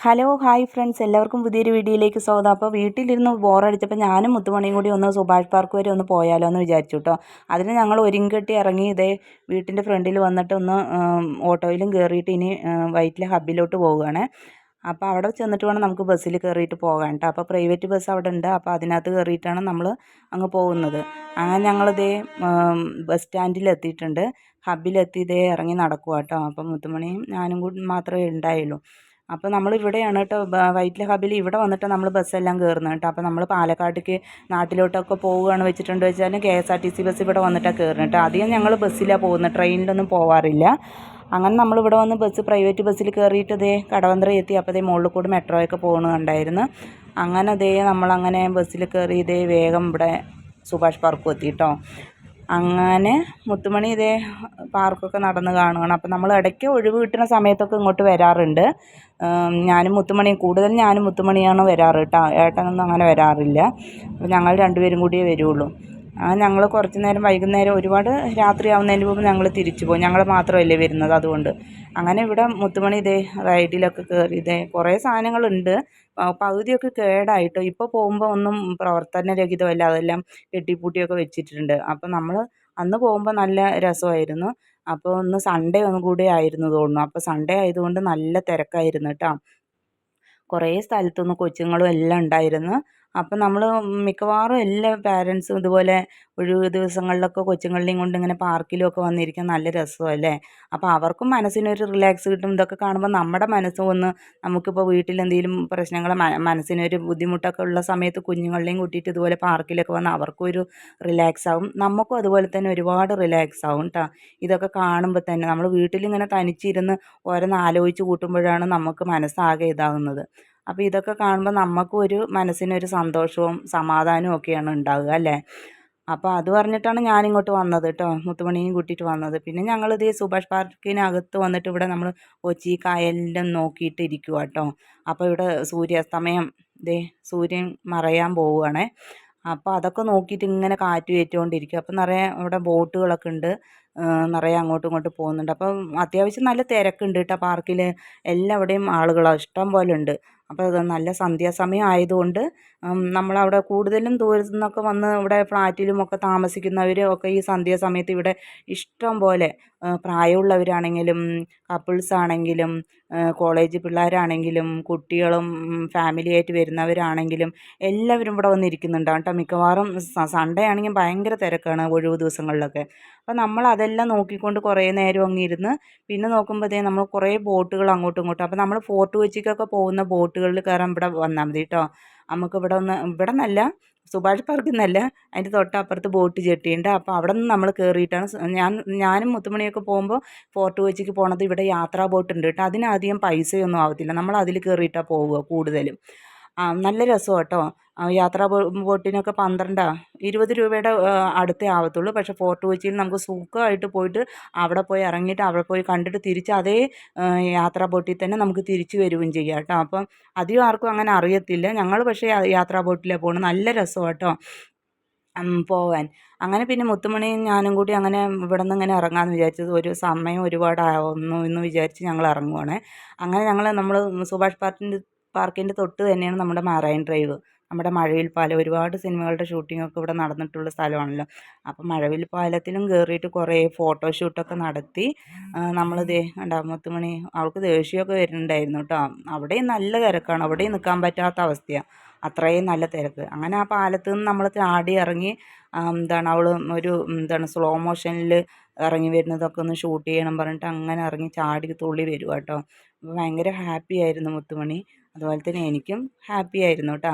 Hello hi friends, എല്ലാവർക്കും പുതിയൊരു വീഡിയോയിലേക്ക് സ്വാഗതം. അപ്പോൾ വീട്ടിലിരുന്ന് ബോറടിച്ചപ്പോൾ ഞാനും മുത്തുമണിയും കൂടി ഒന്ന് സുഭാഷ് പാർക്ക് വരെ ഒന്ന് പോയാലോ എന്ന് വിചാരിച്ചു കേട്ടോ. അതിന് ഞങ്ങൾ ഒരുങ്ങി ഇറങ്ങി ഇതേ വീട്ടിൻ്റെ ഫ്രണ്ടിൽ വന്നിട്ട് ഒന്ന് ഓട്ടോയിലും കയറിയിട്ട് ഇനി വൈറ്റിലെ ഹബ്ബിലോട്ട് പോവുകയാണ്. അപ്പോൾ അവിടെ ചെന്നിട്ട് വേണം നമുക്ക് ബസ്സിൽ കയറിയിട്ട് പോകാൻ കേട്ടോ. അപ്പോൾ പ്രൈവറ്റ് ബസ് അവിടെ ഉണ്ട്. അപ്പോൾ അതിനകത്ത് കയറിയിട്ടാണ് നമ്മൾ അങ്ങ് പോകുന്നത്. അങ്ങനെ ഞങ്ങളിതേ ബസ് സ്റ്റാൻഡിൽ എത്തിയിട്ടുണ്ട്. ഹബ്ബിലെത്തി ഇതേ ഇറങ്ങി നടക്കുക കേട്ടോ. അപ്പം മുത്തുമണിയും ഞാനും കൂടി മാത്രമേ ഉണ്ടായുള്ളൂ. അപ്പോൾ നമ്മൾ ഇവിടെയാണ് കേട്ടോ, വൈറ്റില ഹബ്ബിൽ ഇവിടെ വന്നിട്ട് നമ്മൾ ബസ്സെല്ലാം കയറുന്നത് കേട്ടോ. അപ്പോൾ നമ്മൾ പാലക്കാട്ടേക്ക് നാട്ടിലോട്ടൊക്കെ പോവുകയാണ് വെച്ചിട്ടുണ്ട് വെച്ചാലും KSRTC ബസ് ഇവിടെ വന്നിട്ടാണ് കയറുന്നത് കേട്ടോ. അധികം ഞങ്ങൾ ബസ്സിലാണ് പോകുന്നത്, ട്രെയിനിലൊന്നും പോവാറില്ല. അങ്ങനെ നമ്മളിവിടെ വന്ന് പ്രൈവറ്റ് ബസ്സിൽ കയറിയിട്ട് ഇതേ കടവന്ത്ര എത്തി. അപ്പോൾ ഇതേ മുകളിൽ കൂടി മെട്രോയൊക്കെ പോകുന്നുണ്ടായിരുന്നു. അങ്ങനെ ഇതേ നമ്മളങ്ങനെ ബസ്സിൽ കയറി ഇതേ വേഗം ഇവിടെ സുഭാഷ് പാർക്ക് എത്തി കേട്ടോ. അങ്ങനെ മുത്തുമണി ഇതേ പാർക്കൊക്കെ നടന്ന് കാണുകയാണ്. അപ്പം നമ്മൾ ഇടയ്ക്ക് ഒഴിവ് കിട്ടുന്ന സമയത്തൊക്കെ ഇങ്ങോട്ട് വരാറുണ്ട്. ഞാനും മുത്തുമണിയാണ് വരാറ് കേട്ടോ. ഏട്ടനൊന്നും അങ്ങനെ വരാറില്ല. അപ്പോൾ ഞങ്ങൾ രണ്ടുപേരും കൂടിയേ വരുള്ളൂ. ഞങ്ങൾ കുറച്ച് നേരം വൈകുന്നേരം ഒരുപാട് രാത്രിയാവുന്നതിന് മുമ്പ് ഞങ്ങൾ തിരിച്ചു പോകും. ഞങ്ങൾ മാത്രമല്ലേ വരുന്നത്, അതുകൊണ്ട്. അങ്ങനെ ഇവിടെ മുത്തുമണി ഇതേ റൈഡിലൊക്കെ കയറി ഇതേ കുറേ സാധനങ്ങളുണ്ട്. പകുതിയൊക്കെ കേടായിട്ടോ. ഇപ്പോൾ പോകുമ്പോൾ ഒന്നും പ്രവർത്തനരഹിതമല്ല, അതെല്ലാം കെട്ടിപ്പൂട്ടിയൊക്കെ വെച്ചിട്ടുണ്ട്. അപ്പം നമ്മൾ അന്ന് പോകുമ്പോൾ നല്ല രസമായിരുന്നു. അപ്പോൾ ഒന്ന് സൺഡേ ഒന്നും കൂടി ആയിരുന്നു തോന്നുന്നു. അപ്പോൾ സൺഡേ ആയതുകൊണ്ട് നല്ല തിരക്കായിരുന്നു കേട്ടോ. കുറേ സ്ഥലത്തുനിന്ന് കൊച്ചുങ്ങളും എല്ലാം ഉണ്ടായിരുന്നു. അപ്പം നമ്മൾ മിക്കവാറും എല്ലാ പാരൻസും ഇതുപോലെ ഒഴിവ് ദിവസങ്ങളിലൊക്കെ കൊച്ചുങ്ങളെയും കൊണ്ട് ഇങ്ങനെ പാർക്കിലൊക്കെ വന്നിരിക്കാൻ നല്ല രസമല്ലേ. അപ്പോൾ അവർക്കും മനസ്സിനൊരു റിലാക്സ് കിട്ടും. ഇതൊക്കെ കാണുമ്പോൾ നമ്മുടെ മനസ്സും ഒന്ന്, നമുക്കിപ്പോൾ വീട്ടിലെന്തെങ്കിലും പ്രശ്നങ്ങൾ മനസ്സിനൊരു ബുദ്ധിമുട്ടൊക്കെ ഉള്ള സമയത്ത് കുഞ്ഞുങ്ങളെയും കൂട്ടിയിട്ട് ഇതുപോലെ പാർക്കിലൊക്കെ വന്ന് അവർക്കൊരു റിലാക്സ് ആവും, നമുക്കും അതുപോലെ തന്നെ ഒരുപാട് റിലാക്സ് ആവും കേട്ടോ. ഇതൊക്കെ കാണുമ്പോൾ തന്നെ നമ്മൾ വീട്ടിലിങ്ങനെ തനിച്ചിരുന്ന് ഓരോന്ന് ആലോചിച്ച് കൂട്ടുമ്പോഴാണ് നമുക്ക് മനസ്സാകെ ഇതാകുന്നത്. അപ്പോൾ ഇതൊക്കെ കാണുമ്പോൾ നമുക്കും ഒരു മനസ്സിനൊരു സന്തോഷവും സമാധാനവും ഒക്കെയാണ് ഉണ്ടാവുക അല്ലേ. അപ്പോൾ അത് പറഞ്ഞിട്ടാണ് ഞാനിങ്ങോട്ട് വന്നത് കേട്ടോ, മുത്തുമണിയും കൂട്ടിയിട്ട് വന്നത്. പിന്നെ ഞങ്ങളിത് സുഭാഷ് പാർക്കിനകത്ത് വന്നിട്ട് ഇവിടെ നമ്മൾ കൊച്ചി കായലിൻ്റെ നോക്കിയിട്ട് ഇരിക്കുക കേട്ടോ. അപ്പോൾ ഇവിടെ സൂര്യാസ്തമയം സൂര്യൻ മറയാൻ പോവുകയാണേ. അപ്പോൾ അതൊക്കെ നോക്കിയിട്ട് ഇങ്ങനെ കാറ്റ് കയറ്റിക്കൊണ്ടിരിക്കും. അപ്പോൾ നിറയെ ഇവിടെ ബോട്ടുകളൊക്കെ ഉണ്ട്, നിറയെ അങ്ങോട്ടും ഇങ്ങോട്ടും പോകുന്നുണ്ട്. അപ്പം അത്യാവശ്യം നല്ല തിരക്കുണ്ട് കേട്ടോ പാർക്കിൽ. എല്ലാവിടെയും ആളുകളാണ്, ഇഷ്ടം പോലെ ഉണ്ട്. അപ്പോൾ അത് നല്ല സന്ധ്യാസമയം ആയതുകൊണ്ട് നമ്മളവിടെ കൂടുതലും ദൂരത്തു നിന്നൊക്കെ വന്ന് ഇവിടെ ഫ്ലാറ്റിലുമൊക്കെ താമസിക്കുന്നവരൊക്കെ ഈ സന്ധ്യാസമയത്ത് ഇവിടെ ഇഷ്ടം പോലെ പ്രായമുള്ളവരാണെങ്കിലും കപ്പിൾസ് ആണെങ്കിലും കോളേജ് പിള്ളേരാണെങ്കിലും കുട്ടികളും ഫാമിലിയായിട്ട് വരുന്നവരാണെങ്കിലും എല്ലാവരും ഇവിടെ വന്നിരിക്കുന്നുണ്ട് കേട്ടോ. മിക്കവാറും സൺഡേ ആണെങ്കിൽ ഭയങ്കര തിരക്കാണ് ഒഴിവ് ദിവസങ്ങളിലൊക്കെ. അപ്പോൾ നമ്മൾ അതെല്ലാം നോക്കിക്കൊണ്ട് കുറേ നേരം അങ്ങിരുന്ന് പിന്നെ നോക്കുമ്പോഴത്തേ നമ്മൾ കുറേ ബോട്ടുകൾ അങ്ങോട്ടും ഇങ്ങോട്ടും. അപ്പോൾ നമ്മൾ ഫോർട്ട് കൊച്ചിക്കൊക്കെ പോകുന്ന ബോട്ടുകളിൽ കയറാൻ ഇവിടെ വന്നാൽ മതി കേട്ടോ. നമുക്ക് ഇവിടെ നിന്നല്ല, സുഭാഷ് പാർക്കിൽ നിന്നല്ല, അതിൻ്റെ തൊട്ടപ്പുറത്ത് ബോട്ട് ജെട്ടിയുണ്ട്. അപ്പോൾ അവിടെ നിന്ന് നമ്മൾ കയറിയിട്ടാണ് ഞാനും മുത്തുമണിയൊക്കെ പോകുമ്പോൾ ഫോർട്ട് കൊച്ചിക്ക് പോണത്. ഇവിടെ യാത്രാ ബോട്ട് ഉണ്ട് കേട്ടോ. അതിനധികം പൈസയൊന്നും ആവത്തില്ല, നമ്മൾ അതിൽ കയറിയിട്ടാണ് പോവുക കൂടുതലും. നല്ല രസമാണ് കേട്ടോ. യാത്രാ ബോട്ടിനൊക്കെ 20 രൂപയുടെ അടുത്തേ ആവത്തുള്ളൂ. പക്ഷേ ഫോർട്ട് കൊച്ചിയിൽ നമുക്ക് സുഖമായിട്ട് പോയിട്ട് അവിടെ പോയി ഇറങ്ങിയിട്ട് അവിടെ പോയി കണ്ടിട്ട് തിരിച്ച് അതേ യാത്രാ ബോട്ടിൽ തന്നെ നമുക്ക് തിരിച്ചു വരികയും ചെയ്യാം കേട്ടോ. അപ്പം അധികം ആർക്കും അങ്ങനെ അറിയത്തില്ല. ഞങ്ങൾ പക്ഷേ യാത്രാ ബോട്ടിലാണ് പോകുന്നത്. നല്ല രസമാണ് കേട്ടോ പോവാൻ. അങ്ങനെ പിന്നെ മുത്തുമണിയും ഞാനും കൂടി അങ്ങനെ ഇവിടെ നിന്ന് ഇങ്ങനെ ഇറങ്ങാമെന്ന് വിചാരിച്ചത്. ഒരു സമയം ഒരുപാടാവുന്നു എന്ന് വിചാരിച്ച് ഞങ്ങൾ ഇറങ്ങുവാണേ. അങ്ങനെ നമ്മൾ സുഭാഷ് പാർക്കിൻ്റെ തൊട്ട് തന്നെയാണ് നമ്മുടെ മറൈൻ ഡ്രൈവ്, നമ്മുടെ മഴവിൽ പാലം. ഒരുപാട് സിനിമകളുടെ ഷൂട്ടിങ്ങൊക്കെ ഇവിടെ നടന്നിട്ടുള്ള സ്ഥലമാണല്ലോ. അപ്പം മഴവിൽ പാലത്തിലും കയറിയിട്ട് കുറേ ഫോട്ടോഷൂട്ടൊക്കെ നടത്തി. നമ്മളിതേ കണ്ടോ, മുത്തുമണി അവൾക്ക് ദേഷ്യമൊക്കെ വരുന്നുണ്ടായിരുന്നു കേട്ടോ. അവിടെയും നല്ല തിരക്കാണ്, അവിടെയും നിൽക്കാൻ പറ്റാത്ത അവസ്ഥയാണ്, അത്രയും നല്ല തിരക്ക്. അങ്ങനെ ആ പാലത്ത് നിന്ന് നമ്മൾ ചാടി ഇറങ്ങി അവൾ സ്ലോ മോഷനിൽ ഇറങ്ങി വരുന്നതൊക്കെ ഒന്ന് ഷൂട്ട് ചെയ്യണം പറഞ്ഞിട്ട് അങ്ങനെ ഇറങ്ങി ചാടി തുള്ളി വരും കേട്ടോ. അപ്പോൾ ഭയങ്കര ഹാപ്പി ആയിരുന്നു മുത്തുമണി, അതുപോലെ തന്നെ എനിക്കും ഹാപ്പി ആയിരുന്നു കേട്ടോ.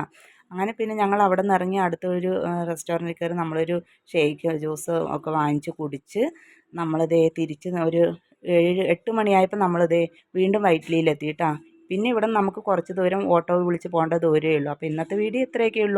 അങ്ങനെ പിന്നെ ഞങ്ങൾ അവിടെ നിന്ന് ഇറങ്ങി അടുത്തൊരു റെസ്റ്റോറൻറ്റിൽ കയറി നമ്മളൊരു ഷേക്ക് ജ്യൂസ് ഒക്കെ വാങ്ങിച്ച് കുടിച്ച് തിരിച്ച് ഒരു 8 മണിയായപ്പോൾ വീണ്ടും വൈറ്റിലയിലെത്തി കേട്ടോ. പിന്നെ ഇവിടെ നമുക്ക് കുറച്ച് ദൂരം ഓട്ടോ വിളിച്ച് പോകേണ്ട ദൂരമേ ഉള്ളൂ. അപ്പോൾ ഇന്നത്തെ വീഡിയോ ഇത്രയൊക്കെ ഉള്ളൂ.